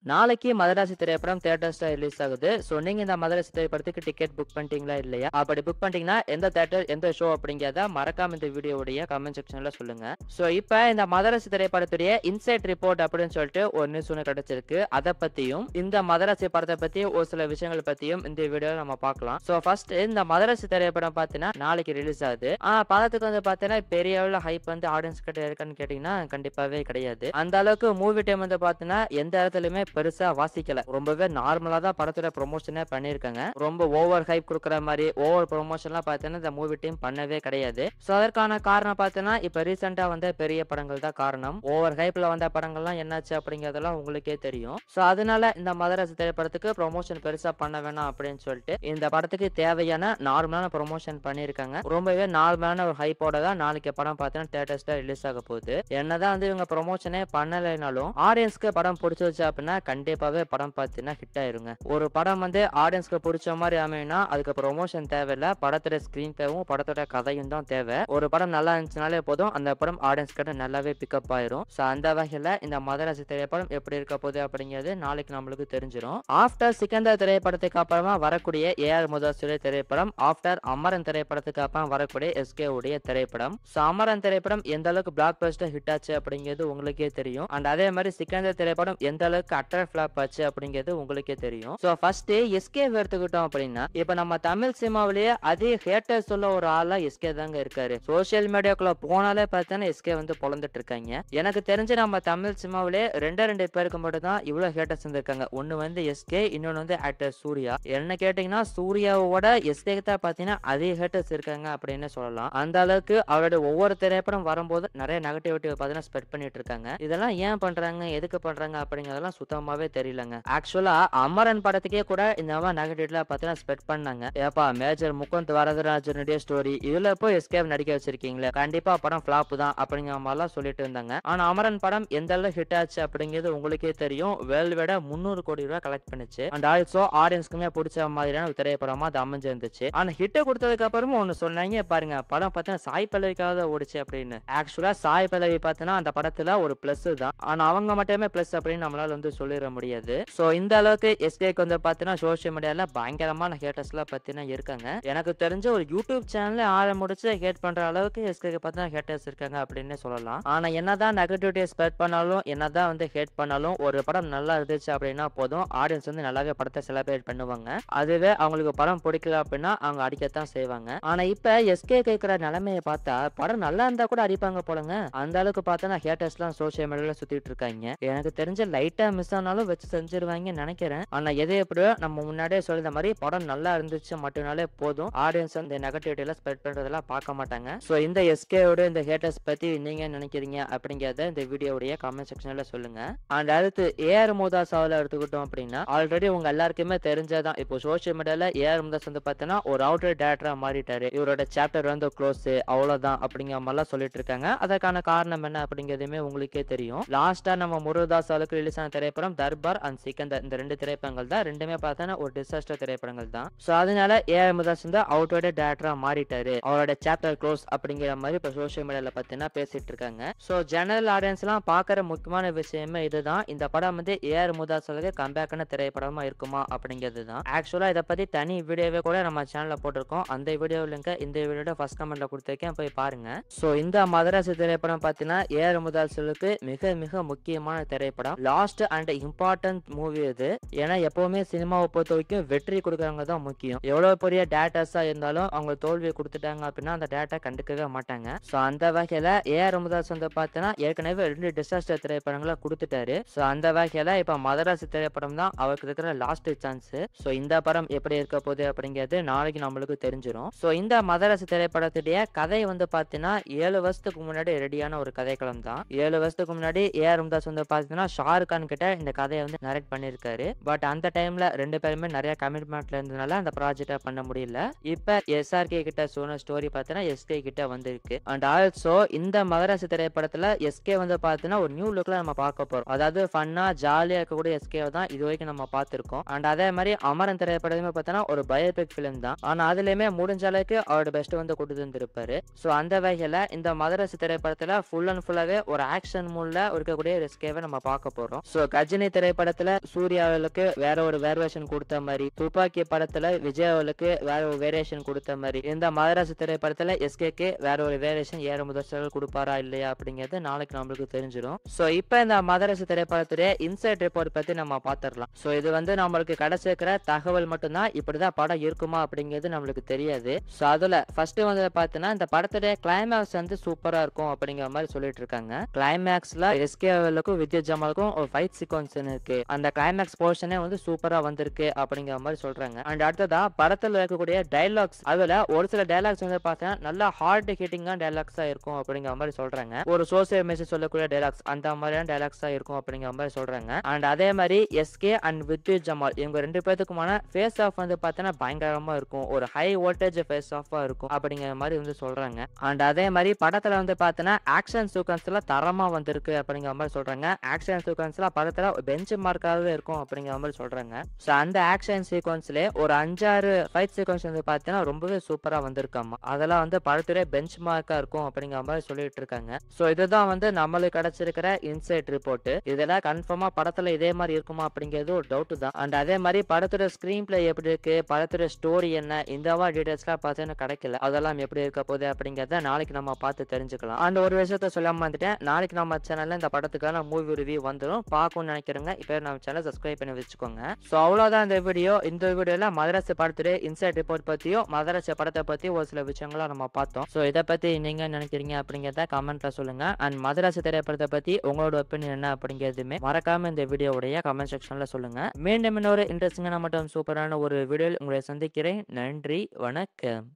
நாளைக்கு மதராசி திரைப்படம் தியேட்டர்ஸ்ல ரிலீஸ் ஆகுது. சோ நீங்க இந்த மதராசி திரைப்படத்துக்கு டிக்கெட் புக் பண்ணிட்டீங்களா இல்லையா? அப்படி புக் பண்ணிட்டீங்கன்னா எந்த தியேட்டர், எந்த ஷோ அப்படிங்கிறத மறக்காம இந்த வீடியோவுடைய கமெண்ட் செக்ஷன்ல சொல்லுங்க. சோ இப்ப இந்த மதராசி திரைப்படத்துடைய இன்சைட் ரிப்போர்ட் அப்படின்னு சொல்லிட்டு ஒரு நியூஸ் ஒன்று கிடைச்சிருக்கு. அதை பத்தியும் இந்த மதராசி படத்தை பத்தி ஒரு சில விஷயங்கள் பத்தியும் இந்த வீடியோல நம்ம பார்க்கலாம். சோ ஃபர்ஸ்ட் இந்த மதராசி திரைப்படம் பார்த்தீங்கன்னா நாளைக்கு ரிலீஸ் ஆகுது. படத்துக்கு வந்து பார்த்தீங்கன்னா பெரிய அளவுல ஹைப் வந்து ஆடியன்ஸ் கிட்ட இருக்கான்னு கேட்டீங்கன்னா கண்டிப்பாவே கிடையாது. அந்த அளவுக்கு மூவி டைம் வந்து பார்த்தீங்கன்னா எந்த இடத்துலயுமே பெருசா வாசிக்கல. ரொம்பவே நார்மலா தான் படத்தோட ப்ரொமோஷனே பண்ணிருக்காங்க. ரொம்ப ஓவர் ஹைப் கொடுக்குற மாதிரி ஓவர் ப்ரொமோஷன்லாம் பார்த்தீங்கன்னா இந்த மூவி டீம் பண்ணவே கிடையாது. சோ அதற்கான காரணம் பார்த்தீங்கன்னா இப்ப ரீசெண்டா வந்த பெரிய படங்கள் தான் காரணம். ஓவர் ஹைப்ல வந்த படங்கள்லாம் என்னாச்சு அப்படிங்கறதெல்லாம் உங்களுக்கே தெரியும். சோ அதனால இந்த மதராசி திரைப்படத்துக்கு ப்ரொமோஷன் பெருசா பண்ண வேணாம் அப்படின்னு சொல்லிட்டு இந்த படத்துக்கு தேவையான நார்மலான ப்ரொமோஷன் பண்ணிருக்காங்க. ரொம்பவே நார்மலான ஒரு ஹைப்போட தான் நாளைக்கு படம் பார்த்தீங்கன்னா தியேட்டர்ஸ்ல ரிலீஸ் ஆக போகுது. என்னதான் வந்து இவங்க ப்ரொமோஷனே பண்ணலைனாலும் ஆடியன்ஸ்க்கு படம் பிடிச்சிருச்சு அப்படின்னா கண்டிப்பாவே படம் பார்த்தீங்கன்னா ஹிட் ஆயிருங்க. ஒரு படம் வந்து ஆடியன்ஸ்க்கு பிடிச்ச மாதிரி அமையனா அதுக்கு ப்ரொமோஷன் தேவையில்ல. படத்தோட ஸ்கிரீன் பிளேவும் படத்தோட கதையும் தான் தேவை. ஒரு படம் நல்லா இருந்துச்சுனாலே போதும் அந்த படம் ஆடியன்ஸ் கிட்ட நல்லாவே பிக்கப் ஆயிரும். சோ அந்த வகையில இந்த மதராசி திரைப்படம் எப்படி இருக்க போகுது அப்படிங்கிறது நாளைக்கு நம்மளுக்கு தெரிஞ்சிடும். ஆஃப்டர் சிக்கந்தர் திரைப்படத்துக்கு அப்புறமா வரக்கூடிய ஏஆர் முதாசுடைய திரைப்படம், ஆஃப்டர் அமரன் திரைப்படத்துக்கு அப்புறம் வரக்கூடிய எஸ்கே உடைய திரைப்படம். சோ அமரன் திரைப்படம் எந்த அளவுக்கு பிளாக் பஸ்டர் ஹிட் ஆச்சு அப்படிங்கிறது உங்களுக்கே தெரியும். அண்ட் அதே மாதிரி சிக்கந்தர் திரைப்படம் எந்த அளவுக்கு அட்டர் ஃபிளாப் ஆச்சு அப்படிங்கிறது உங்களுக்கே தெரியும். சோ ஃபர்ஸ்ட் எஸ்கே எடுத்துக்கிட்டோம் அப்படின்னா இப்ப நம்ம தமிழ் சினிமாவிலேயே அதே ஹேட்டர்ஸ் உள்ள ஒரு ஆளா எஸ்கே தாங்க இருக்காரு. சோசியல் மீடியாக்குள்ள போனாலே பார்த்தீங்கன்னா எஸ்கே வந்து பொழந்துட்டு இருக்காங்க. எனக்கு தெரிஞ்சு நம்ம தமிழ் சினிமாவிலே ரெண்டு பேருக்கு மட்டும் தான் இவ்வளவு ஹேட்டர்ஸ் இருந்திருக்காங்க. ஒன்னு வந்து எஸ்கே, இன்னொன்னு வந்து ஆக்டர் சூர்யா. என்ன கேட்டீங்கன்னா சூர்யாவோட எஸ்கே தான் பாத்தீங்கன்னா அதே ஹேட்டர்ஸ் இருக்காங்க அப்படின்னு சொல்லலாம். அந்த அளவுக்கு அவருடைய ஒவ்வொரு திரைப்படம் வரும்போது நிறைய நெகட்டிவிட்டி பார்த்தீங்கன்னா ஸ்ப்ரெட் பண்ணிட்டு இருக்காங்க. இதெல்லாம் ஏன் பண்றாங்க, எதுக்கு பண்றாங்க அப்படிங்கறதெல்லாம் சுத்தமாவே தெரியலங்க. ஆக்சுவலா அமரன் படத்துக்கே கூட இந்த மாதிரி நெகட்டிவ்ல பார்த்தீங்கன்னா ஸ்ப்ரெட் பண்ணாங்க. ஏப்பா மேஜர் முகுந்த் வரதராஜனுடைய ஸ்டோரி இதுல போய் எஸ்கேப் நடிக்க வச்சிருக்கீங்களே, கண்டிப்பா படம் ஃபிளாப் தான் அப்படிங்கிற மாதிரிலாம் சொல்லிட்டு இருந்தாங்க. ஆனா அமரன் படம் எந்த அளவு ஹிட் ஆச்சு அப்படிங்கிறது உங்களுக்கே தெரியும். வேர்ல்டு விட 300 கோடி ரூபாய் கலெக்ட் பண்ணுச்சு. அண்ட் ஆல்சோ ஆடியன்ஸ்க்குமே பிடிச்ச மாதிரியான ஒரு திரைப்படமா அது அமைஞ்சிருந்துச்சு. ஆனா ஹிட் கொடுத்ததுக்கு அப்புறமும் ஒன்னு சொன்னாங்க பாருங்க, படம் பார்த்தீங்கன்னா சாய் பல்லவிக்காக ஓடிச்சு அப்படின்னு. ஆக்சுவலா சாய் பல்லவி பார்த்தீங்கன்னா அந்த படத்துல ஒரு பிளஸ் தான். ஆனா அவங்க மட்டுமே பிளஸ் அப்படின்னு நம்மளால வந்து சொல்லிட முடியாது. சோ இந்த அளவுக்கு எஸ்கேக்கு வந்து பார்த்தீங்கன்னா சோசியல் மீடியால பயங்கரமான ஹேட்டர்ஸ்லாம் பார்த்தீங்கன்னா இருக்காங்க. எனக்கு தெரிஞ்ச ஒரு யூடியூப் சேனல் ஆரம்பிச்சு ஹேட் பண்ற அளவுக்கு எஸ்கேக்கு பார்த்தீங்கன்னா ஹேட்டர்ஸ் இருக்காங்க அப்படின்னு சொல்லலாம். ஆனா என்னதான் நெகட்டிவிட்டி ஸ்ப்ரெட் பண்ணாலும், என்னதான் வந்து ஹேட் பண்ணாலும், ஒரு படம் நல்லா இருந்துச்சு அப்படின்னா போதும் ஆடியன்ஸ் வந்து நல்லாவே படத்தை செலிப்ரேட் பண்ணுவாங்க. அதுவே அவங்களுக்கு படம் பிடிக்கல அப்படின்னா அவங்க அடிக்கத்தான் செய்வாங்க. ஆனா இப்ப எஸ்கே கேட்கிற நிலைமையை பார்த்தா படம் நல்லா இருந்தா கூட அடிப்பாங்க போலங்க. அந்த அளவுக்கு பார்த்தா ஹேட்டர்ஸ் எல்லாம் சோசியல் மீடியால சுத்திட்டு இருக்காங்க. எனக்கு தெரிஞ்ச லைட்டா மிஸ் ஆனாலும் வச்சு செஞ்சிருவாங்கன்னு நினைக்கிறேன். ஆனா எது எப்படியோ நம்ம முன்னாடியே சொல்லிற மாதிரி படம் நல்லா இருந்துச்சு மட்டும்னாலே போதும் ஆடியன்ஸ் இந்த நெகட்டிவிட்டியில ஸ்ப்ரெட் பண்றதெல்லாம் பார்க்க மாட்டாங்க. சோ இந்த எஸ்கேவோட இந்த ஹேட்டர்ஸ் பத்தி நீங்க நினைக்கிறீங்க அப்படிங்கறத இந்த வீடியோடைய கமெண்ட் செக்ஷன்ல சொல்லுங்க. அண்ட் அடுத்து ஏஆர் முருகதாஸ் அவர்களை எடுத்துக்கிட்டோம் அப்படின்னா ஆல்ரெடி உங்க எல்லாருக்குமே தெரிஞ்சதான். இப்போ சோசியல் மீடியால ஏஆர் முருகதாஸ் வந்து பார்த்தீங்கன்னா ஒரு அவுட்டர் டேரக்டரா மாறிட்டாரு. இவரோட சாப்டர் வந்து க்ளோஸ் அவ்வளவுதான் அப்படிங்கிற மாதிரிலாம் சொல்லிட்டு இருக்காங்க. அதற்கான காரணம் என்ன அப்படிங்கிறதுமே உங்களுக்கே தெரியும். லாஸ்டா நம்ம முருகதாஸ் அவர்களுக்கு ரிலீஸ் ஆன திரைப்படம் தர்பார் அண்ட் சிக்கந்தர், இந்த 2 திரைப்படங்கள் தான். ரெண்டுமே பார்த்தா ஒரு டிசாஸ்டர் திரைப்படங்கள் தான். சோ அதனால ஏஆர் முருகதாஸ் வந்து அவுட்டோட டேரக்டரா மாறிட்டாரு, அவரோட சாப்டர் க்ளோஸ் அப்படிங்கிற மாதிரி இப்ப சோசியல் மீடியால பார்த்தீங்கன்னா பேசிட்டு இருக்காங்க. சோ ஜெனரல் ஆடியன்ஸ் எல்லாம் பாக்குற முக்கியமான விஷயமே இதுதான். இந்த படம் வந்து ஏஆர் முருகதாஸ் அவர்களுக்கு கம்பேக்கான திரைப்படமா இருக்குமா அப்படிங்கிறது தான். ஆக்சுவலா இதை பத்தி தனி வீடியோவே கூட நம்ம சேனல்ல போட்டிருக்கோம். அந்த வீடியோ லிங்க் இந்த வீடியோட ஃபர்ஸ்ட் கமெண்ட்ல கொடுத்திருக்கேன், போய் பாருங்க. சோ இந்த மதராசி திரைப்படம் பார்த்தீங்கன்னா ஏஆர் முருகதாஸுக்கு மிக மிக முக்கியமான திரைப்படம், லாஸ்ட் அண்ட் இம்பார்ட்டன்ட் மூவி இது. ஏன்னா எப்பவுமே சினிமாவை பொறுத்த வரைக்கும் வெற்றி கொடுக்கறவங்க தான் முக்கியம். எவ்வளவு பெரிய டேரக்டர்ஸா இருந்தாலும் அவங்க தோல்வியை கொடுத்துட்டாங்க அப்படின்னா அந்த டேரக்டர் கண்டுக்கவே மாட்டாங்க. சோ அந்த வகையில ஏஆர் முருகதாஸ் வந்து பார்த்தீங்கன்னா ஏற்கனவே 2 டிசாஸ்டர் திரைப்படங்களை கொடுத்துட்டாரு. சோ அந்த வகையில இப்ப மதராசி திரைப்படம் தான் அவருக்கு இருக்கிற லாஸ்ட் சான்ஸ். சோ இந்த படம் எப்படி இருக்க போகுது அப்படிங்கிறது நாளைக்கு நம்மளுக்கு தெரிஞ்சிடும். சோ இந்த மதராசி திரைப்படத்துடைய கதை வந்து பார்த்தீங்கன்னா 7 வருஷத்துக்கு முன்னாடி ரெடியான ஒரு கதைக்களம் தான். 7 வருஷத்துக்கு முன்னாடி ஏஆர் முருகதாஸ் வந்து பார்த்தீங்கன்னா ஷாருக் கான் கிட்ட இந்த கதையை வந்து நரேட் பண்ணிருக்காரு. பட் அந்த டைம்ல 2 பேருமே நிறைய கமிட்மெண்ட்ல இருந்ததுனால அந்த ப்ராஜெக்ட பண்ண முடியல. இப்ப எஸ்ஆர்கே கிட்ட சொன்ன ஸ்டோரி பார்த்தீங்கன்னா எஸ்கே கிட்ட வந்திருக்கு. அண்ட் ஆல்சோ இந்த மதராசி திரைப்படத்துல எஸ்கே வந்து பார்த்தீங்கன்னா ஒரு நியூ லுக்ல நம்ம பார்க்க போறோம். அதாவது ஃபன்னா ஜாலியா இருக்கக்கூடிய எஸ்கே தான் இது வரைக்கும் நம்ம பார்த்திருக்கோம். அண்ட் அதே மாதிரி அமரன் திரைப்படமே பார்த்தீங்கன்னா ஒரு பயோபிக் பிலிம் தான். ஆனா அதுலயுமே முடிஞ்ச அளவுக்கு அவரோட பெஸ்ட் வந்து கொடுத்து இருந்திருப்பாரு. சோ அந்த வகையில இந்த மதராசி திரைப்படத்துல ஃபுல் அண்ட் ஃபுல்லாவே ஒரு ஆக்ஷன் மூட்ல இருக்கக்கூடிய எஸ்கேவை நம்ம பார்க்க போறோம். சோ கஜினி கஜினி திரைப்படத்துல சூர்யா அவர்களுக்கு வேற ஒரு வேரியேஷன் கொடுத்த மாதிரி, துப்பாக்கி படத்துல விஜய் அவர்களுக்கு வேற ஒரு வேரியேஷன் கொடுத்த மாதிரி, இந்த மதராசி திரைப்படத்துல எஸ்கேக்கு வேற ஒரு வேரியேஷன் ஏற முதல் கொடுப்பாரா இல்லையா அப்படிங்கிறது நாளைக்கு நம்மளுக்கு தெரிஞ்சிடும். சோ இப்ப இந்த மதராசி திரைப்படத்துடைய இன்சைட் ரிப்போர்ட் பத்தி நம்ம பாத்திரலாம். சோ இது வந்து நம்மளுக்கு கிடைச்சிருக்கிற தகவல் மட்டும்தான். இப்படிதான் படம் இருக்குமா அப்படிங்கிறது நம்மளுக்கு தெரியாது. சோ அதுல ஃபர்ஸ்ட் வந்து பாத்தீங்கன்னா இந்த படத்துடைய கிளைமேக்ஸ் வந்து சூப்பரா இருக்கும் அப்படிங்கிற மாதிரி சொல்லிட்டு இருக்காங்க. கிளைமேக்ஸ்ல எஸ்கேவுக்கும் வித்யா ஜமாலுக்கும் ஒரு ஃபைட் சீக்வன்ஸ் இருக்கு. அந்த கிளைமேக்ஸ் போர்ஷனே வந்து சூப்பரா வந்திருக்கு அப்படிங்கிற மாதிரி சொல்றாங்க. அண்ட் அடுத்ததா படத்துல இருக்கக்கூடிய டைலாக்ஸ், அதுல ஒரு சில டைலாக்ஸ் வந்து பாத்தீங்கன்னா நல்லா ஹார்ட் ஹிட்டிங்கா டைலாக்ஸா இருக்கும் அப்படிங்கிற மாதிரி சொல்றாங்க. ஒரு சோசியல் மெசேஜ் சொல்லக்கூடிய டைலாக்ஸ், அந்த மாதிரியான டைலாக்ஸா இருக்கும் அப்படிங்கிற மாதிரி சொல்றாங்க. அண்ட் அதே மாதிரி எஸ்கே அண்ட் வித்யா ஜமால் இவங்க ரெண்டு பேத்துக்குமான ஃபேஸ் ஆஃப் வந்து பாத்தீங்கன்னா பயங்கரமா இருக்கும். ஒரு ஹை வோல்டேஜ் ஃபேஸ் ஆஃபா இருக்கும் அப்படிங்கிற மாதிரி வந்து சொல்றாங்க. அண்ட் அதே மாதிரி படத்துல வந்து பாத்தீங்கன்னா ஆக்ஷன் சீக்வன்ஸ்ல தரமா வந்திருக்கு அப்படிங்கிற மாதிரி சொல்றாங்க. ஆக்ஷன் சீக்வன்ஸ்ல படத்துல பெஞ்ச் மார்க்காவே இருக்கும் அப்படிங்கிற மாதிரி சொல்றாங்க. சோ அந்த ஆக்ஷன் சீக்வன்ஸ்ல ஒரு 5-6 ஃபைட் சீக்வன்ஸ் வந்து பாத்தீங்கன்னா ரொம்பவே சூப்பரா வந்திருக்காமா. அதெல்லாம் வந்து படத்துடைய பெஞ்ச் மார்க்கா இருக்கும் அப்படிங்கிற மாதிரி சொல்லிட்டு இருக்காங்க. சோ இதுதான் வந்து நம்மளுக்கு கிடைச்சிருக்கிற இன்சைட் ரிப்போர்ட். இதெல்லாம் கன்ஃபார்மா படத்துல இதே மாதிரி இருக்குமா அப்படிங்கிறது ஒரு டவுட் தான். அண்ட் அதே மாதிரி படத்தோட ஸ்கிரீன் பிளே எப்படி இருக்கு, படத்தோட ஸ்டோரி என்ன, இந்த மாதிரி டீடைல்ஸ்லாம் பார்த்தீங்கன்னா கிடைக்கல. அதெல்லாம் எப்படி இருக்க போகுது அப்படிங்கறத நாளைக்கு நம்ம பார்த்து தெரிஞ்சுக்கலாம். அண்ட் ஒரு விஷயத்த சொல்லாம வந்துட்டேன், நாளைக்கு நம்ம சேனல்ல இந்த படத்துக்கான மூவி ரிவ்யூ வந்துடும். பார்க்கணும்னு நினைக்கிறேங்க இப்போ நம்ம சேனல் சப்ஸ்கிரைப் பண்ணி வச்சுக்கோங்க. சோ அவ்வளவுதான் இந்த வீடியோ. இந்த வீடியோல மதராசி படத்துடைய இன்சைட் ரிப்போர்ட் பத்தியும் மதராசி படத்தை பத்தி ஒரு சில விஷயங்களை நம்ம பார்த்தோம். சோ இதை பத்தி நீங்க நினைக்கிறீங்க அப்படிங்கறத கமெண்ட்ல சொல்லுங்க. அண்ட் மதராசி திரைப்படத்தை பத்தி உங்களோட ஒப்பீனியன் என்ன அப்படிங்கிறதுமே மறக்காம இந்த வீடியோவுடைய கமெண்ட் செக்ஷன்ல சொல்லுங்க. மீண்டும் இன்னொரு இன்ட்ரெஸ்டிங்கான மற்றும் சூப்பரான ஒரு வீடியோவில் உங்களை சந்திக்கிறேன். நன்றி, வணக்கம்.